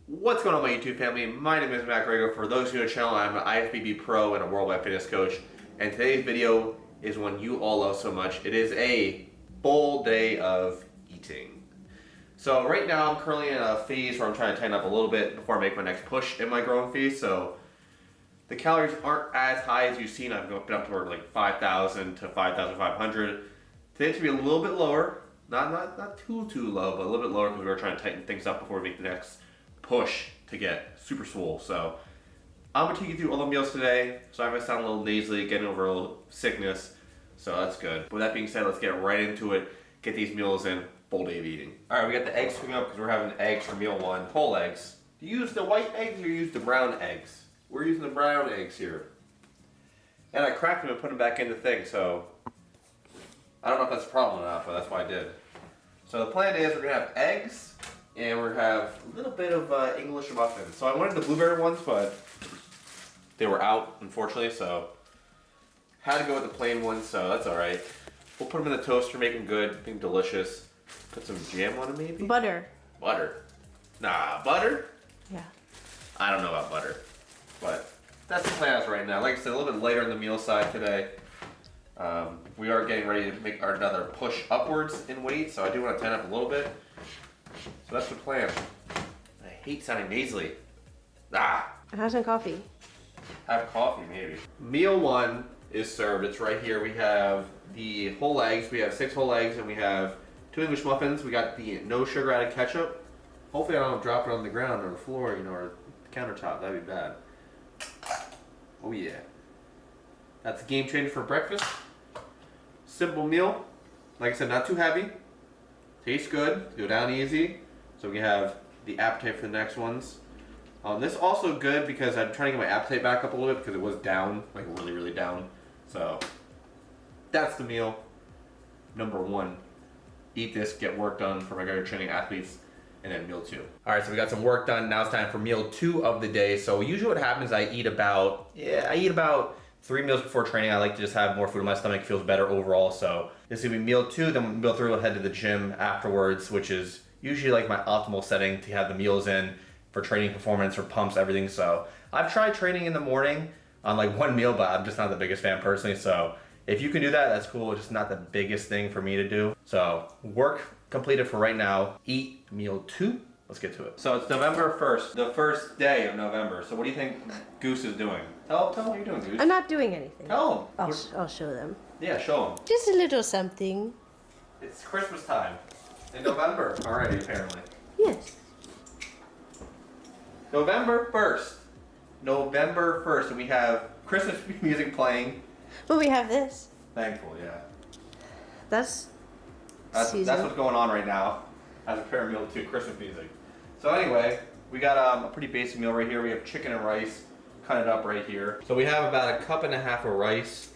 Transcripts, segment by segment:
What's going on, my YouTube family? My name is Matt Grego. For those who know the channel, I'm an IFBB pro and a worldwide fitness coach. And today's video is one you all love so much. It is a full day of eating. So right now I'm currently in a phase where I'm trying to tighten up a little bit before I make my next push in my growing phase. So the calories aren't as high as you've seen. I've been up toward like 5,000 to 5,500. Today to be a little bit lower. Not too low, but a little bit lower because we were trying to tighten things up before we make the next push to get super swole. So I'm gonna take you through all the meals today. So I might sound a little nasally, getting over a little sickness. So that's good. With that being said, let's get right into it. Get these meals in. Full day of eating. All right, we got the eggs cooking up because we're having eggs for meal one. Whole eggs. Do you use the white eggs or use the brown eggs? We're using the brown eggs here. And I cracked them and put them back in the thing. So I don't know if that's a problem or not, but that's why I did. So the plan is we're gonna have eggs and we're gonna have a little bit of English muffins. So I wanted the blueberry ones, but they were out, unfortunately, so had to go with the plain ones, so that's all right. We'll put them in the toaster, make them good, make them delicious. Put some jam on them, maybe? Butter. Butter? Nah, butter? Yeah. I don't know about butter, but that's the plan as right now. Like I said, a little bit later on the meal side today. We are getting ready to make another push upwards in weight, so I do want to tighten up a little bit. So that's the plan. I hate sounding nasally. Have some coffee. Have coffee, maybe. Meal one is served. It's right here. We have the whole eggs. We have 6 whole eggs, and we have 2 English muffins. We got the no sugar added ketchup. Hopefully I don't drop it on the ground or the floor, or the countertop. That'd be bad. Oh yeah. That's a game changer for breakfast. Simple meal. Like I said, not too heavy. Tastes good. Go down easy. So we have the appetite for the next ones. This is also good because I'm trying to get my appetite back up a little bit because it was down, like really down. So that's the meal. Number 1. Eat this, get work done for my guy training athletes, and then meal 2. All right, so we got some work done. Now it's time for meal 2 of the day. So usually what happens, I eat about 3 meals before training. I like to just have more food in my stomach. It feels better overall. So this is gonna be meal 2. Then meal 3 will head to the gym afterwards, which is usually like my optimal setting to have the meals in for training performance, for pumps, everything. So I've tried training in the morning on like 1 meal, but I'm just not the biggest fan personally. So if you can do that, that's cool. It's just not the biggest thing for me to do. So work completed for right now. Eat meal 2. Let's get to it. So it's November 1st, the first day of November. So what do you think Goose is doing? Tell him what you're doing, Goose. I'm not doing anything. Tell him. I'll show them. Yeah, show him. Just a little something. It's Christmas time in November already, apparently. Yes. November 1st. November 1st, and we have Christmas music playing. But we have this. Thankful, yeah. That's That's what's going on right now. As a pair meal to Christmas music. So anyway, we got a pretty basic meal right here. We have chicken and rice. Cut it up right here. So we have about 1.5 cups of rice.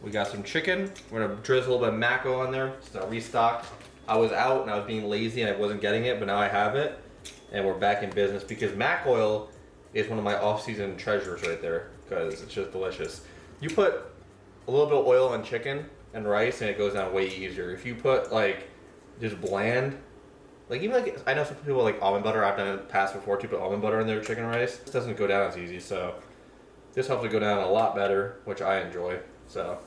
We got some chicken. We're gonna drizzle a little bit of mac oil on there. So restocked. I was out and I was being lazy and I wasn't getting it, but now I have it. And we're back in business because mac oil is one of my off-season treasures right there because it's just delicious. You put a little bit of oil on chicken and rice and it goes down way easier. If you put like just bland, like even like I know some people like almond butter. I've done it in the past before to put almond butter in their chicken and rice. It doesn't go down as easy, so this helps it go down a lot better, which I enjoy. So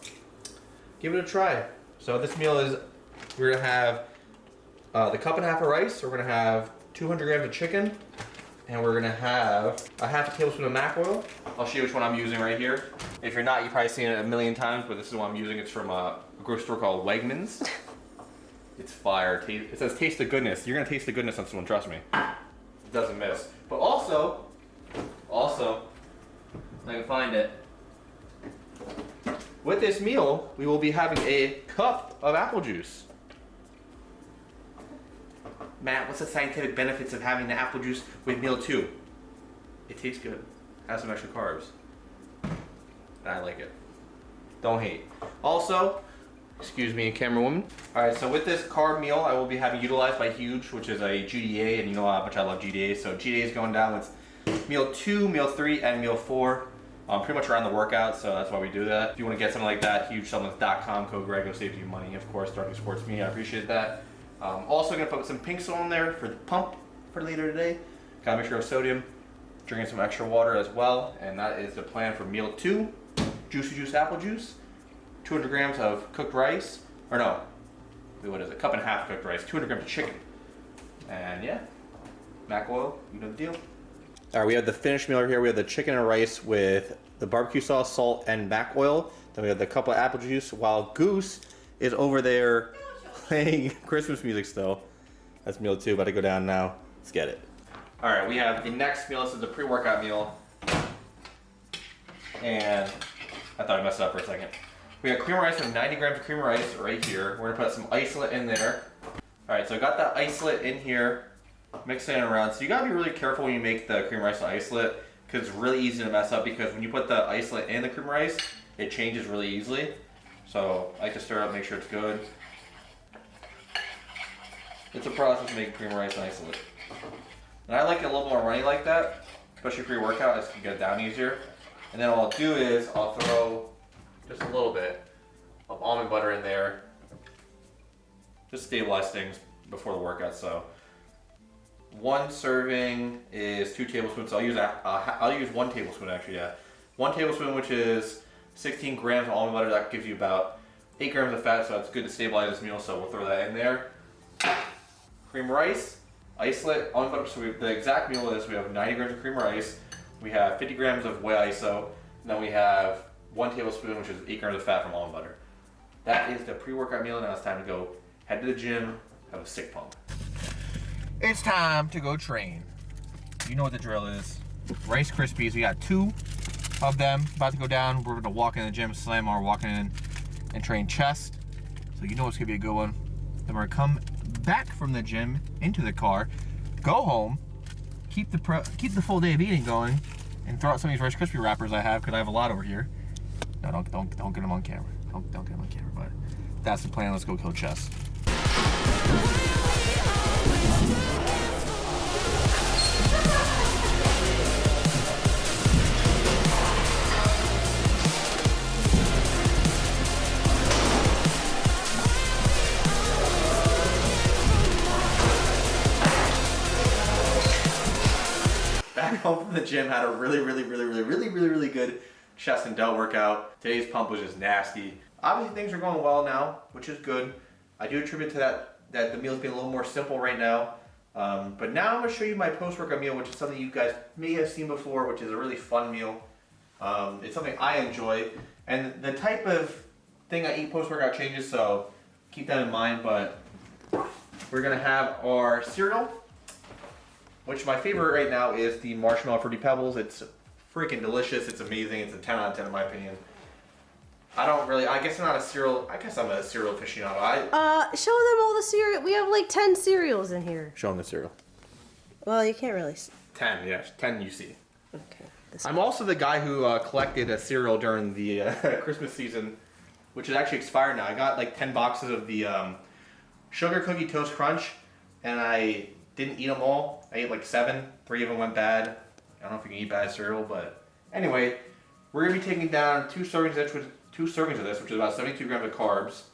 give it a try. So this meal is we're gonna have the 1.5 cups of rice. We're gonna have 200 grams of chicken, and we're gonna have 1/2 tablespoon of mac oil. I'll show you which one I'm using right here. If you're not, you've probably seen it a million times, but this is what I'm using. It's from a grocery store called Wegmans. It's fire. It says taste the goodness. You're gonna taste the goodness on this one, trust me. It doesn't miss. But also, if I can find it. With this meal, we will be having a cup of apple juice. Matt, what's the scientific benefits of having the apple juice with meal 2? It tastes good. Has some extra carbs. And I like it. Don't hate. Also, excuse me, camera woman. Alright, so with this carb meal, I will be having utilized by Huge, which is a GDA, and you know how much I love GDA. So GDA is going down with meal 2, meal 3, and meal 4. Pretty much around the workout, so that's why we do that. If you want to get something like that, hugesupplements.com, code Grego saves you money. Of course, Darky Sports Me, I appreciate that. Also gonna put some pink salt in there for the pump for later today. Got a mixture of sodium, drinking some extra water as well, and that is the plan for meal 2. Juicy Juice apple juice, 200 grams of cooked rice, or no, what is it? Cup and a half cooked rice, 200 grams of chicken, and yeah, mac oil, you know the deal. All right, we have the finished meal here. We have the chicken and rice with the barbecue sauce, salt, and mac oil. Then we have the cup of apple juice, while Goose is over there playing Christmas music still. That's meal 2, about to go down now. Let's get it. All right, we have the next meal. This is the pre-workout meal. And I thought I messed up for a second. We have cream of rice, and 90 grams of cream of rice right here. We're gonna put some isolate in there. All right, so I got that isolate in here, mixing it around. So you gotta be really careful when you make the cream of rice and isolate, because it's really easy to mess up, because when you put the isolate in the cream of rice, it changes really easily. So I like to stir it up, make sure it's good. It's a process of making cream of rice and isolate. And I like it a little more runny like that, especially for your workout, I just can get it down easier. And then what I'll do is I'll throw just a little bit of almond butter in there, just stabilize things before the workout. So 1 serving is 2 tablespoons. So I'll use 1 tablespoon actually. Yeah, 1 tablespoon, which is 16 grams of almond butter. That gives you about 8 grams of fat, so that's good to stabilize this meal. So we'll throw that in there. Cream rice, isolate, almond butter. So the exact meal is we have 90 grams of cream rice, we have 50 grams of whey iso, and then we have 1 tablespoon, which is 8 grams of fat from almond butter. That is the pre-workout meal. Now it's time to go head to the gym, have a sick pump. It's time to go train. You know what the drill is. Rice Krispies, we got 2 of them about to go down. We're gonna walk in the gym, slam our walking in, and train chest. So you know it's gonna be a good one. Then we're gonna come back from the gym into the car, go home, keep the full day of eating going, and throw out some of these Rice Krispie wrappers I have, because I have a lot over here. No, don't get them on camera. Don't get them on camera. But that's the plan. Let's go kill chest. Back home from the gym, had a really good chest and delt workout. Today's pump was just nasty. Obviously things are going well now, which is good. I do attribute to that the meal's being a little more simple right now. But now I'm gonna show you my post-workout meal, which is something you guys may have seen before, which is a really fun meal. It's something I enjoy, and the type of thing I eat post-workout changes, so keep that in mind. But we're gonna have our cereal, which my favorite right now is the Marshmallow Fruity Pebbles. It's freaking delicious. It's amazing. It's a 10 out of 10 in my opinion. I guess I'm not a cereal, I guess I'm a cereal aficionado. Show them all the cereal. We have like 10 cereals in here. Show them the cereal. Well, you can't really. 10, yeah, 10 you see. Okay. I'm also the guy who collected a cereal during the Christmas season, which is actually expired now. I got like 10 boxes of the Sugar Cookie Toast Crunch, and I didn't eat them all. I ate like 7. 3 of them went bad. I don't know if you can eat bad cereal, but anyway, we're gonna be taking down 2 servings of this, which is about 72 grams of carbs.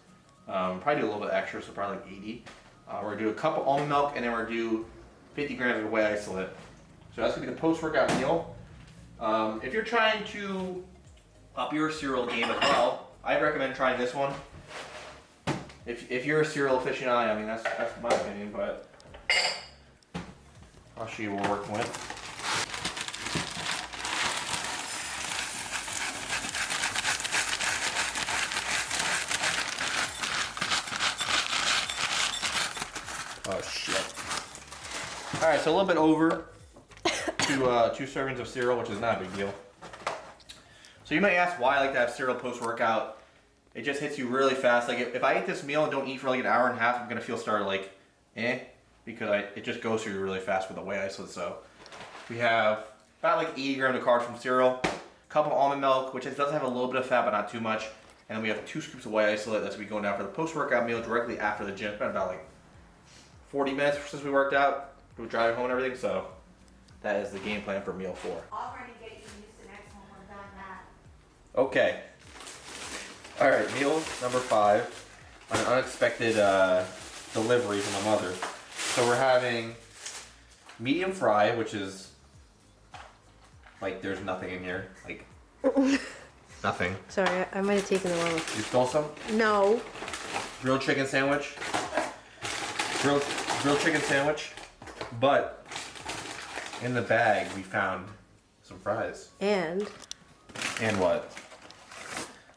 Probably do a little bit extra, so probably like 80. We're gonna do a cup of almond milk, and then we're gonna do 50 grams of whey isolate. So that's gonna be the post-workout meal. If you're trying to up your cereal game as well, I'd recommend trying this one. If you're a cereal aficionado, I mean that's my opinion, but I'll show you what we're working with. Oh shit. Alright, so a little bit over 2 servings of cereal, which is not a big deal. So you might ask why I like to have cereal post-workout. It just hits you really fast. Like if I eat this meal and don't eat for like an hour and a half, I'm gonna feel started like because it just goes through really fast with the whey isolate. So we have about like 80 grams of carbs from cereal, a cup of almond milk, which does have a little bit of fat but not too much, and then we have 2 scoops of whey isolate. That's gonna be going down for the post-workout meal directly after the gym. It's been about like 40 minutes since we worked out. We're driving home and everything, so that is the game plan for meal 4. Offering to get you used to next one we're done that. Okay. All right, meal number 5. An unexpected delivery from my mother. So we're having medium fry, which is like there's nothing in here, like nothing. Sorry, I might have taken the one with. You stole some? No. Grilled chicken sandwich. Grilled chicken sandwich. But in the bag we found some fries. And what?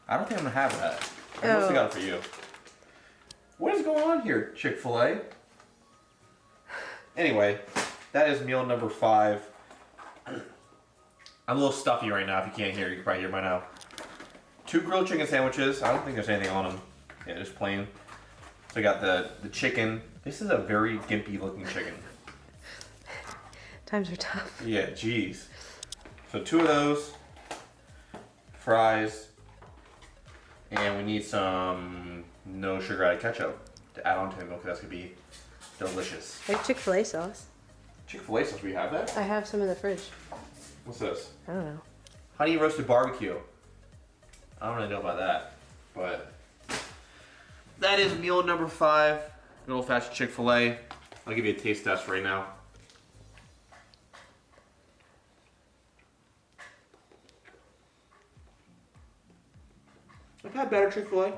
I don't think I'm gonna have that. I mostly got it for you. What is going on here, Chick-fil-A? Anyway, that is meal number 5. I'm a little stuffy right now. If you can't hear, you can probably hear by now. 2 grilled chicken sandwiches. I don't think there's anything on them. Yeah, just plain. So I got the chicken. This is a very gimpy looking chicken. times are tough. Yeah, jeez. So 2 of those. Fries. And we need some no sugar added ketchup to add on to the milk. That's going to be delicious. Like Chick-fil-A sauce. Chick-fil-A sauce, we have that? I have some in the fridge. What's this? I don't know. Honey roasted barbecue. I don't really know about that, but that is meal number 5. Good old fashioned Chick-fil-A. I'll give you a taste test right now. I've had better Chick-fil-A.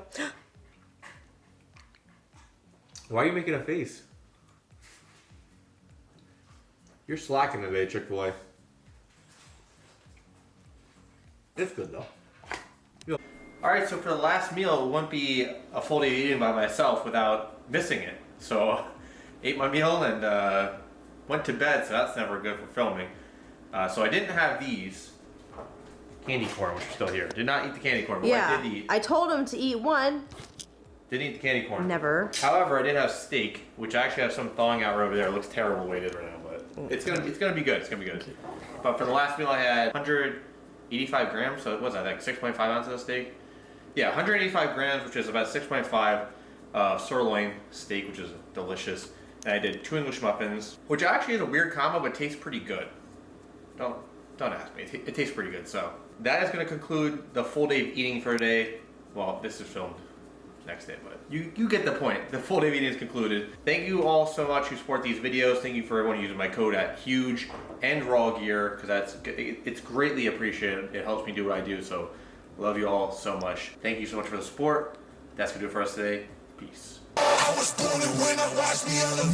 Why are you making a face? You're slacking today, Chick-fil-A. It's good though. Alright, so for the last meal, it wouldn't be a full day eating by myself without missing it. So, ate my meal and went to bed, so that's never good for filming. So I didn't have these candy corn, which are still here. Did not eat the candy corn, but what I did eat. I told him to eat one. Didn't eat the candy corn. Never. However, I did have steak, which I actually have some thawing out right over there. It looks terrible the way it is right now, but it's gonna be good. It's gonna be good. But for the last meal, I had 185 grams. So it was, I think, 6.5 ounces of steak. Yeah, 185 grams, which is about 6.5 sirloin steak, which is delicious. And I did 2 English muffins, which actually is a weird combo, but tastes pretty good. Don't ask me. It tastes pretty good. So that is going to conclude the full day of eating for today. Well, this is filmed next day, but you get the point. The full day of eating is concluded. Thank you all so much who support these videos. Thank you for everyone using my code at Huge and Raw Gear, because it's greatly appreciated. It helps me do what I do. So love you all so much. Thank you so much for the support. That's gonna do it for us today. Peace. I was born when I watched me on the